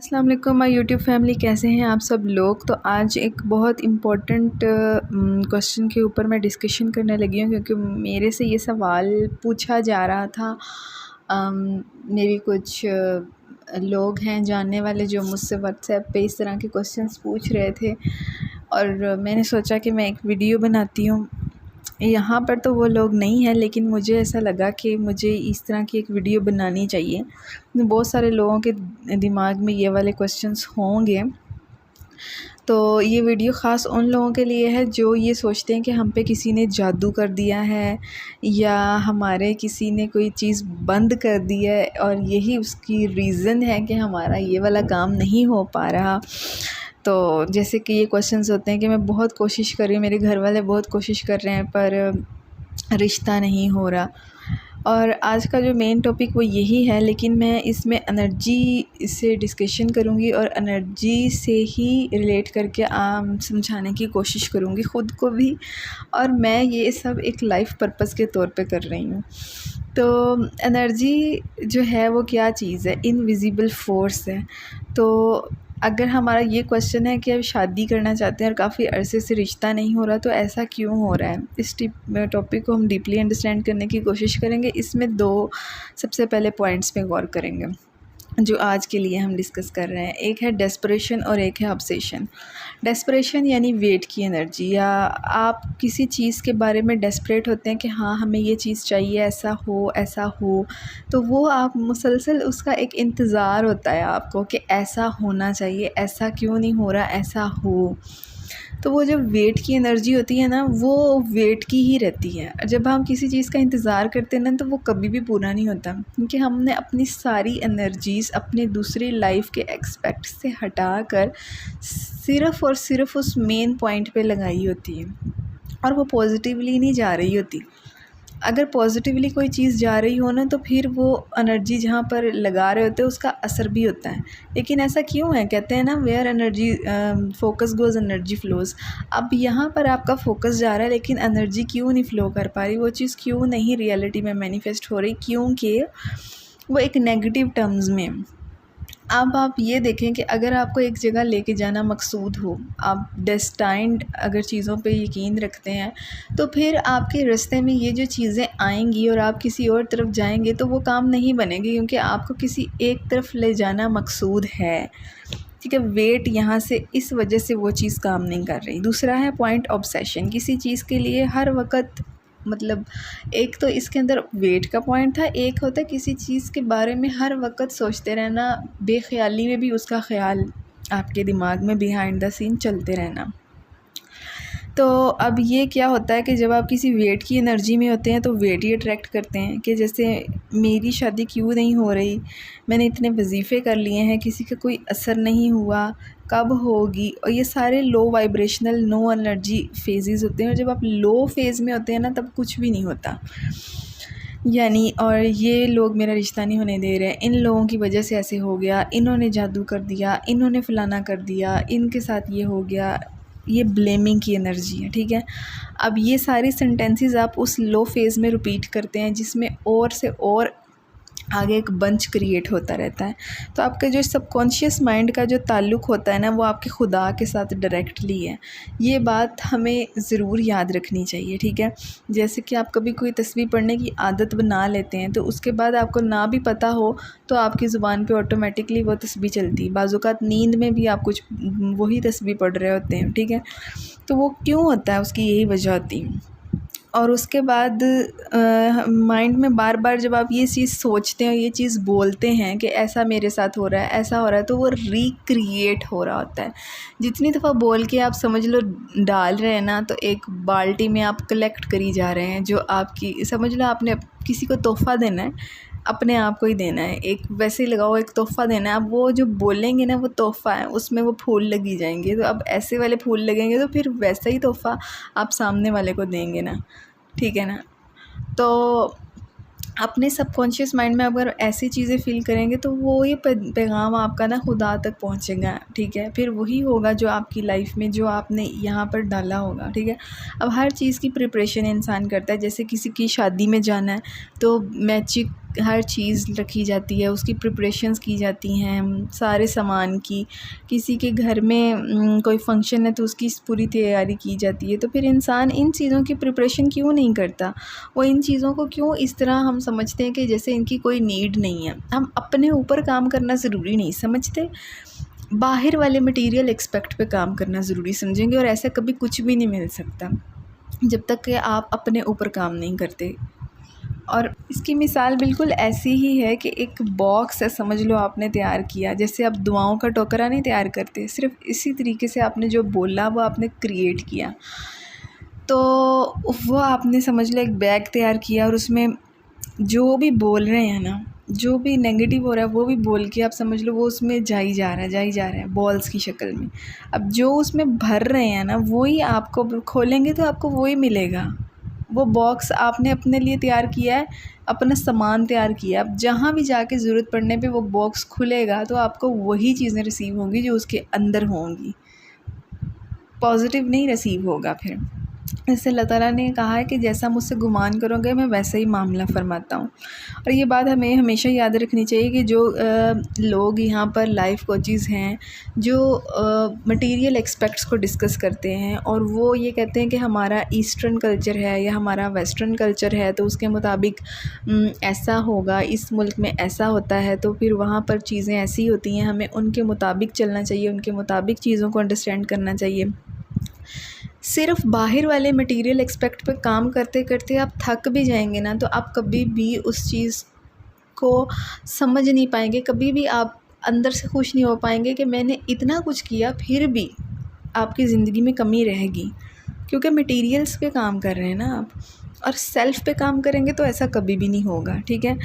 अस्सलाम वालेकुम my YouTube family, कैसे हैं आप सब लोग। तो आज एक बहुत इम्पोर्टेंट क्वेश्चन के ऊपर मैं डिस्कशन करने लगी हूँ, क्योंकि मेरे से ये सवाल पूछा जा रहा था। मेरी कुछ लोग हैं जानने वाले जो मुझसे व्हाट्सएप पे इस तरह के क्वेश्चंस पूछ रहे थे, और मैंने सोचा कि मैं एक वीडियो बनाती हूँ। यहाँ पर तो वो लोग नहीं हैं, लेकिन मुझे ऐसा लगा कि मुझे इस तरह की एक वीडियो बनानी चाहिए। बहुत सारे लोगों के दिमाग में ये वाले क्वेश्चंस होंगे, तो ये वीडियो ख़ास उन लोगों के लिए है जो ये सोचते हैं कि हम पे किसी ने जादू कर दिया है, या हमारे किसी ने कोई चीज़ बंद कर दी है और यही उसकी रीज़न है कि हमारा ये वाला काम नहीं हो पा रहा। तो जैसे कि ये क्वेश्चंस होते हैं कि मैं बहुत कोशिश कर रही हूँ, मेरे घर वाले बहुत कोशिश कर रहे हैं, पर रिश्ता नहीं हो रहा। और आज का जो मेन टॉपिक वो यही है, लेकिन मैं इसमें एनर्जी से डिस्कशन करूँगी और एनर्जी से ही रिलेट करके समझाने की कोशिश करूँगी ख़ुद को भी, और मैं ये सब एक लाइफ पर्पस के तौर पे कर रही हूँ। तो एनर्जी जो है वो क्या चीज़ है? इनविजिबल फोर्स है। तो अगर हमारा ये क्वेश्चन है कि अब शादी करना चाहते हैं और काफ़ी अरसे से रिश्ता नहीं हो रहा, तो ऐसा क्यों हो रहा है, इस टॉपिक को हम डीपली अंडरस्टैंड करने की कोशिश करेंगे। इसमें दो सबसे पहले पॉइंट्स पे गौर करेंगे जो आज के लिए हम डिस्कस कर रहे हैं। एक है डेस्परेशन और एक है ऑब्सेशन। डेस्परेशन यानी वेट की एनर्जी, या आप किसी चीज़ के बारे में डेस्परेट होते हैं कि हाँ हमें ये चीज़ चाहिए, ऐसा हो, तो वो आप मुसलसल उसका एक इंतज़ार होता है आपको कि ऐसा होना चाहिए, ऐसा क्यों नहीं हो रहा, ऐसा हो। तो वो जो वेट की एनर्जी होती है ना, वो वेट की ही रहती है। जब हम किसी चीज़ का इंतज़ार करते हैं ना, तो वो कभी भी पूरा नहीं होता, क्योंकि हमने अपनी सारी एनर्जीज़ अपने दूसरी लाइफ के एक्सपेक्ट से हटा कर सिर्फ़ और सिर्फ उस मेन पॉइंट पे लगाई होती है, और वो पॉजिटिवली नहीं जा रही होती। अगर पॉजिटिवली कोई चीज़ जा रही हो ना, तो फिर वो एनर्जी जहाँ पर लगा रहे होते हैं उसका असर भी होता है। लेकिन ऐसा क्यों है? कहते हैं ना, where energy focus goes energy flows. अब यहाँ पर आपका फोकस जा रहा है, लेकिन एनर्जी क्यों नहीं फ़्लो कर पा रही, वो चीज़ क्यों नहीं रियलिटी में मैनिफेस्ट हो रही? क्योंकि वो एक नेगेटिव टर्म्स में। अब आप ये देखें कि अगर आपको एक जगह लेके जाना मकसूद हो, आप डेस्टाइंड अगर चीज़ों पे यकीन रखते हैं, तो फिर आपके रास्ते में ये जो चीज़ें आएंगी और आप किसी और तरफ जाएंगे तो वो काम नहीं बनेगी, क्योंकि आपको किसी एक तरफ ले जाना मकसूद है। ठीक है, वेट यहाँ से इस वजह से वो चीज़ काम नहीं कर रही। दूसरा है पॉइंट ऑब्सेशन। किसी चीज़ के लिए हर वक्त, मतलब एक तो इसके अंदर वेट का पॉइंट था, एक होता है किसी चीज़ के बारे में हर वक्त सोचते रहना, बेख्याली में भी उसका ख्याल आपके दिमाग में बिहाइंड द सीन चलते रहना। तो अब ये क्या होता है कि जब आप किसी वेट की एनर्जी में होते हैं तो वेट ही अट्रैक्ट करते हैं, कि जैसे मेरी शादी क्यों नहीं हो रही, मैंने इतने वजीफ़े कर लिए हैं, किसी का कोई असर नहीं हुआ, कब होगी। और ये सारे लो वाइब्रेशनल नो एनर्जी फेजेस होते हैं, और जब आप लो फेज़ में होते हैं ना, तब कुछ भी नहीं होता। यानी, और ये लोग मेरा रिश्ता नहीं होने दे रहे हैं, इन लोगों की वजह से ऐसे हो गया, इन्होंने जादू कर दिया, इन्होंने फ़लाना कर दिया, इनके साथ ये हो गया। ये ब्लेमिंग की एनर्जी है। ठीक है, अब ये सारी सेंटेंसेस आप उस लो फेज़ में रिपीट करते हैं, जिसमें और से और आगे एक बंच क्रिएट होता रहता है। तो आपके जो सबकॉन्शियस माइंड का जो ताल्लुक़ होता है ना, वो आपके खुदा के साथ डायरेक्टली है। ये बात हमें ज़रूर याद रखनी चाहिए। ठीक है, जैसे कि आप कभी कोई तस्बीह पढ़ने की आदत बना लेते हैं, तो उसके बाद आपको ना भी पता हो तो आपकी ज़ुबान पे ऑटोमेटिकली वो तस्बीह चलती है। बाज़ औक़ात नींद में भी आप कुछ वही तस्बीह पढ़ रहे होते हैं। ठीक है, तो वो क्यों होता है, उसकी यही वजह होती है। और उसके बाद माइंड में बार बार जब आप ये चीज़ सोचते हैं, ये चीज़ बोलते हैं कि ऐसा मेरे साथ हो रहा है, ऐसा हो रहा है, तो वो रिक्रिएट हो रहा होता है। जितनी दफ़ा बोल के आप समझ लो डाल रहे हैं ना, तो एक बाल्टी में आप कलेक्ट करी जा रहे हैं, जो आपकी, समझ लो आपने किसी को तोहफ़ा देना है, अपने आप को ही देना है। एक वैसे ही लगाओ, एक तोहफ़ा देना है, अब वो जो बोलेंगे ना वो तोहफ़ा है, उसमें वो फूल लगी जाएंगे। तो अब ऐसे वाले फूल लगेंगे तो फिर वैसा ही तोहफ़ा आप सामने वाले को देंगे ना। ठीक है ना, तो अपने सबकॉन्शियस माइंड में अगर ऐसी चीज़ें फ़ील करेंगे, तो वो ये पैगाम आपका ना खुदा तक पहुँचेगा। ठीक है, फिर वही होगा जो आपकी लाइफ में जो आपने यहाँ पर डाला होगा। ठीक है, अब हर चीज़ की प्रिपरेशन इंसान करता है। जैसे किसी की शादी में जाना है, तो मैचिक हर चीज़ रखी जाती है, उसकी प्रिपरेशंस की जाती हैं सारे सामान की। किसी के घर में कोई फंक्शन है तो उसकी पूरी तैयारी की जाती है। तो फिर इंसान इन चीज़ों की प्रिपरेशन क्यों नहीं करता? वो इन चीज़ों को क्यों इस तरह हम समझते हैं कि जैसे इनकी कोई नीड नहीं है। हम अपने ऊपर काम करना ज़रूरी नहीं समझते, बाहर वाले मटीरियल एक्सपेक्ट पे काम करना ज़रूरी समझेंगे। और ऐसा कभी कुछ भी नहीं मिल सकता जब तक कि आप अपने ऊपर काम नहीं करते। और इसकी मिसाल बिल्कुल ऐसी ही है कि एक बॉक्स है, समझ लो आपने तैयार किया, जैसे आप दुआओं का टोकरा नहीं तैयार करते, सिर्फ इसी तरीके से आपने जो बोला वो आपने क्रिएट किया। तो वो आपने समझ लो एक बैग तैयार किया और उसमें जो भी बोल रहे हैं ना, जो भी नेगेटिव हो रहा है वो भी बोल के आप समझ लो वो उसमें जाई जा रहा है बॉल्स की शक्ल में। अब जो उसमें भर रहे हैं ना वही आपको खोलेंगे तो आपको वही मिलेगा। वो बॉक्स आपने अपने लिए तैयार किया है, अपना सामान तैयार किया है। अब जहाँ भी जाके ज़रूरत पड़ने पे वो बॉक्स खुलेगा तो आपको वही चीज़ें रिसीव होंगी जो उसके अंदर होंगी, पॉजिटिव नहीं रिसीव होगा। फिर इससे अल्लाह ताला ने कहा है कि जैसा मुझसे गुमान करोगे मैं वैसा ही मामला फ़रमाता हूँ। और ये बात हमें हमेशा याद रखनी चाहिए कि जो लोग यहाँ पर लाइफ कोचेज़ हैं जो मटेरियल एस्पेक्ट्स को डिस्कस करते हैं और वो ये कहते हैं कि हमारा ईस्टर्न कल्चर है या हमारा वेस्टर्न कल्चर है तो उसके मुताबिक ऐसा होगा, इस मुल्क में ऐसा होता है तो फिर वहाँ पर चीज़ें ऐसी होती हैं, हमें उनके मुताबिक चलना चाहिए, उनके मुताबिक चीज़ों को अंडरस्टैंड करना चाहिए। सिर्फ बाहर वाले मटेरियल एक्सपेक्ट पे काम करते करते आप थक भी जाएंगे ना तो आप कभी भी उस चीज़ को समझ नहीं पाएंगे, कभी भी आप अंदर से खुश नहीं हो पाएंगे कि मैंने इतना कुछ किया फिर भी आपकी ज़िंदगी में कमी रहेगी, क्योंकि मटेरियल्स पे काम कर रहे हैं ना आप। और सेल्फ़ पे काम करेंगे तो ऐसा कभी भी नहीं होगा, ठीक है।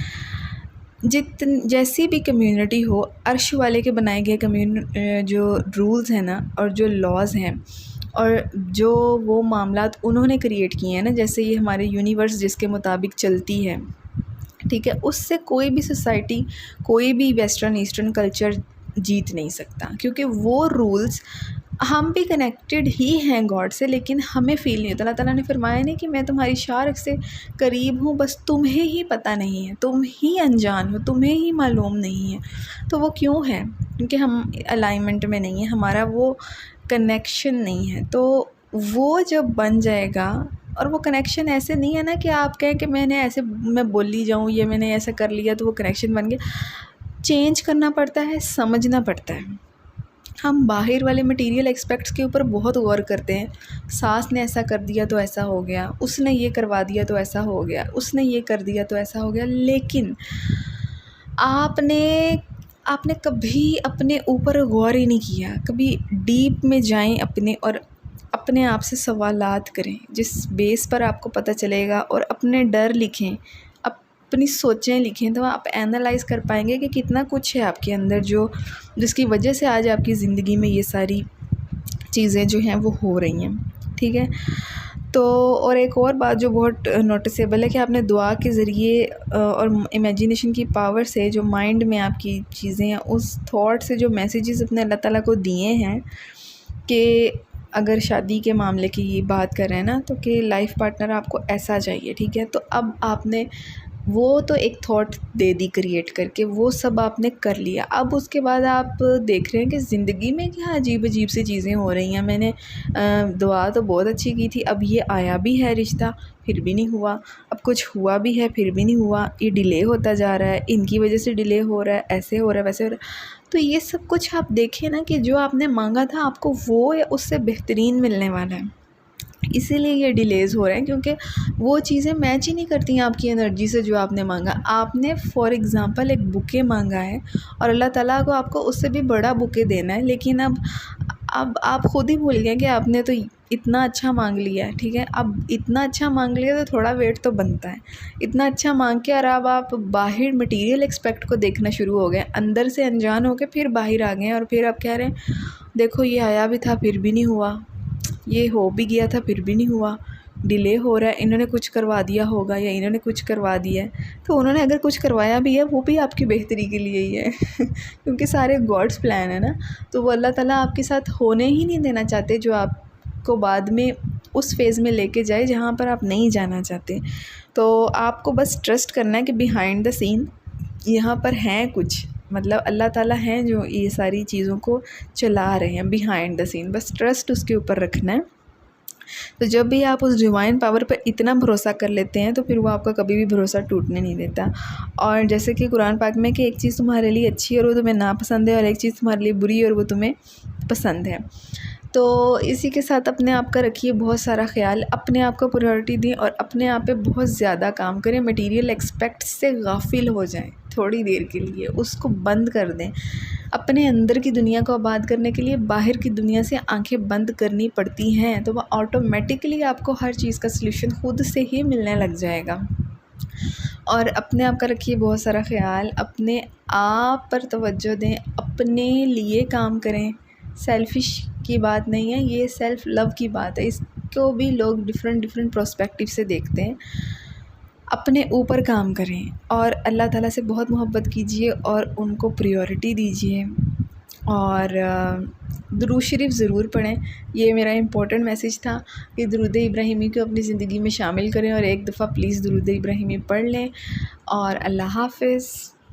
जैसी भी कम्युनिटी हो, अर्श वाले के बनाए गए जो रूल्स हैं ना और जो लॉज़ हैं और जो वो मामलात उन्होंने क्रिएट किए हैं ना, जैसे ये हमारे यूनिवर्स जिसके मुताबिक चलती है, ठीक है, उससे कोई भी सोसाइटी, कोई भी वेस्टर्न ईस्टर्न कल्चर जीत नहीं सकता, क्योंकि वो रूल्स हम भी कनेक्टेड ही हैं गॉड से, लेकिन हमें फ़ील नहीं होता। अल्लाह ताला ने फरमाया नहीं कि मैं तुम्हारी शारक से करीब हूँ, बस तुम्हें ही पता नहीं है, तुम ही अनजान हो, तुम्हें ही मालूम नहीं है। तो वो क्यों है? क्योंकि हम अलाइनमेंट में नहीं है, हमारा वो कनेक्शन नहीं है। तो वो जब बन जाएगा, और वो कनेक्शन ऐसे नहीं है ना कि आप कहें कि मैंने ऐसे मैं बोली जाऊँ या मैंने ऐसा कर लिया तो वो कनेक्शन बन गया। चेंज करना पड़ता है, समझना पड़ता है। हम बाहर वाले मटेरियल एस्पेक्ट्स के ऊपर बहुत गौर करते हैं, सास ने ऐसा कर दिया तो ऐसा हो गया, उसने ये करवा दिया तो ऐसा हो गया, उसने ये कर दिया तो ऐसा हो गया, लेकिन आपने कभी अपने ऊपर गौर ही नहीं किया। कभी डीप में जाएं अपने और अपने आप से सवालात करें जिस बेस पर आपको पता चलेगा, और अपने डर लिखें, अपनी सोचें लिखें, तो आप एनालाइज़ कर पाएंगे कि कितना कुछ है आपके अंदर जो जिसकी वजह से आज आपकी ज़िंदगी में ये सारी चीज़ें जो हैं वो हो रही हैं, ठीक है। तो और एक और बात जो बहुत नोटिसेबल है कि आपने दुआ के ज़रिए और इमेजिनेशन की पावर से जो माइंड में आपकी चीज़ें हैं, उस थॉट से जो मैसेजेस अपने अल्लाह ताला को दिए हैं कि अगर शादी के मामले की बात कर रहे हैं ना, तो कि लाइफ पार्टनर आपको ऐसा चाहिए, ठीक है। तो अब आपने वो तो एक थॉट दे दी क्रिएट करके, वो सब आपने कर लिया। अब उसके बाद आप देख रहे हैं कि ज़िंदगी में क्या अजीब अजीब सी चीज़ें हो रही हैं। मैंने दुआ तो बहुत अच्छी की थी, अब ये आया भी है रिश्ता फिर भी नहीं हुआ, अब कुछ हुआ भी है फिर भी नहीं हुआ, ये डिले होता जा रहा है, इनकी वजह से डिले हो रहा है, ऐसे हो रहा है, वैसे हो रहा है। तो ये सब कुछ आप देखें ना कि जो आपने मांगा था आपको वो या उससे बेहतरीन मिलने वाला है, इसीलिए ये डिलेज़ हो रहे हैं, क्योंकि वो चीज़ें मैच ही नहीं करती हैं आपकी एनर्जी से जो आपने मांगा। आपने फॉर एग्ज़ाम्पल एक बुके मांगा है और अल्लाह ताला को आपको उससे भी बड़ा बुके देना है, लेकिन अब आप ख़ुद ही भूल गए कि आपने तो इतना अच्छा मांग लिया है, ठीक है। अब इतना अच्छा मांग लिया तो थोड़ा वेट तो बनता है। इतना अच्छा मांग के और अब आप बाहर मटेरियल एक्सपेक्ट को देखना शुरू हो गए, अंदर से अनजान हो के फिर बाहर आ गए और फिर आप कह रहे हैं देखो ये आया भी था फिर भी नहीं हुआ, ये हो भी गया था फिर भी नहीं हुआ, डिले हो रहा है, इन्होंने कुछ करवा दिया होगा या इन्होंने कुछ करवा दिया है। तो उन्होंने अगर कुछ करवाया भी है वो भी आपकी बेहतरी के लिए ही है क्योंकि सारे गॉड्स प्लान है ना। तो वो अल्लाह ताला आपके साथ होने ही नहीं देना चाहते जो आपको बाद में उस फेज़ में लेके जाए जहाँ पर आप नहीं जाना चाहते। तो आपको बस ट्रस्ट करना है कि बिहाइंड द सीन यहाँ पर हैं कुछ, मतलब अल्लाह ताला हैं जो ये सारी चीज़ों को चला रहे हैं बिहाइंड द सीन, बस ट्रस्ट उसके ऊपर रखना है। तो जब भी आप उस डिवाइन पावर पर इतना भरोसा कर लेते हैं तो फिर वो आपका कभी भी भरोसा टूटने नहीं देता। और जैसे कि कुरान पाक में कि एक चीज़ तुम्हारे लिए अच्छी है और वो तुम्हें नापसंद है, और एक चीज़ तुम्हारे लिए बुरी है और वो तुम्हें पसंद है। तो इसी के साथ अपने आप का रखिए बहुत सारा ख्याल, अपने आप को प्रायोरिटी दें और अपने आप पे बहुत ज़्यादा काम करें। मटेरियल एक्सपेक्ट से गाफिल हो जाएं थोड़ी देर के लिए, उसको बंद कर दें। अपने अंदर की दुनिया को आबाद करने के लिए बाहर की दुनिया से आंखें बंद करनी पड़ती हैं, तो वह ऑटोमेटिकली आपको हर चीज़ का सलूशन खुद से ही मिलने लग जाएगा। और अपने आप का रखिए बहुत सारा ख्याल, अपने आप पर तवज्जो दें, अपने लिए काम करें। सेल्फ़िश की बात नहीं है, ये सेल्फ़ लव की बात है। इसको भी लोग डिफ़रेंट पर्सपेक्टिव से देखते हैं। अपने ऊपर काम करें और अल्लाह ताला से बहुत मोहब्बत कीजिए और उनको प्रायोरिटी दीजिए। और दुरूद शरीफ ज़रूर पढ़ें। ये मेरा इम्पोर्टेंट मैसेज था कि दुरूद इब्राहिमी को अपनी ज़िंदगी में शामिल करें और एक दफ़ा प्लीज़ दुरूद इब्राहिमी पढ़ लें। और अल्लाह हाफ़िज़।